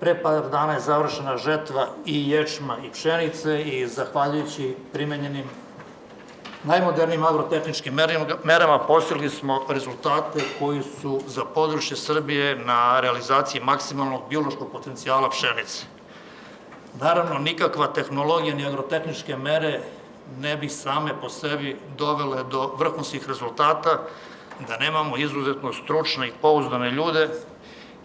Pre par dana je završena žetva i ječma i pšenice i zahvaljujući primenjenim najmodernijim agrotehničkim merama postigli smo rezultate koji su za područje Srbije na realizaciji maksimalnog biološkog potencijala pšenice. Naravno, nikakva tehnologija ni agrotehničke mere ne bi same po sebi dovele do vrhunskih rezultata da nemamo izuzetno stručne i pouzdane ljude.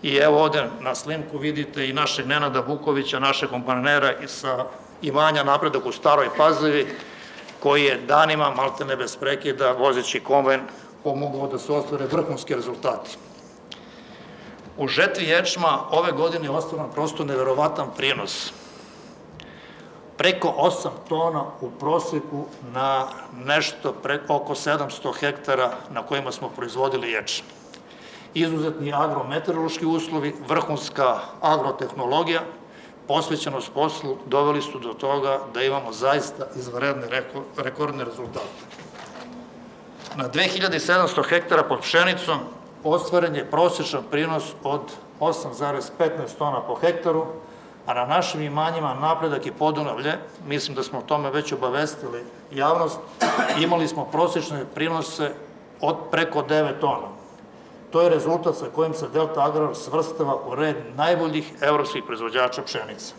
I evo ovde na snimku vidite i našeg Nenada Vukovića, našeg kompanera sa imanja Napredak u Staroj Pazovi, koji je danima, maltene bez prekida, vozeći kombajn, pomogao da se ostvare vrhunski rezultati. U žetvi ječma ove godine je ostvaren prosto neverovatan prinos. Preko 8 tona u proseku na nešto oko 700 hektara na kojima smo proizvodili ječam. Izuzetni agrometeorološki uslovi, vrhunska agrotehnologija, posvećenost poslu doveli su do toga da imamo zaista izvanredne rekordne rezultate. Na 2700 hektara pod pšenicom ostvaren je prosječan prinos od 8,15 tona po hektaru, a na našim imanjima Napredak i Podunavlje, mislim da smo o tome već obavestili javnost, imali smo prosječne prinose od preko 9 tona. To je rezultat sa kojim se Delta Agrar svrstava u red najboljih evropskih proizvođača pšenice.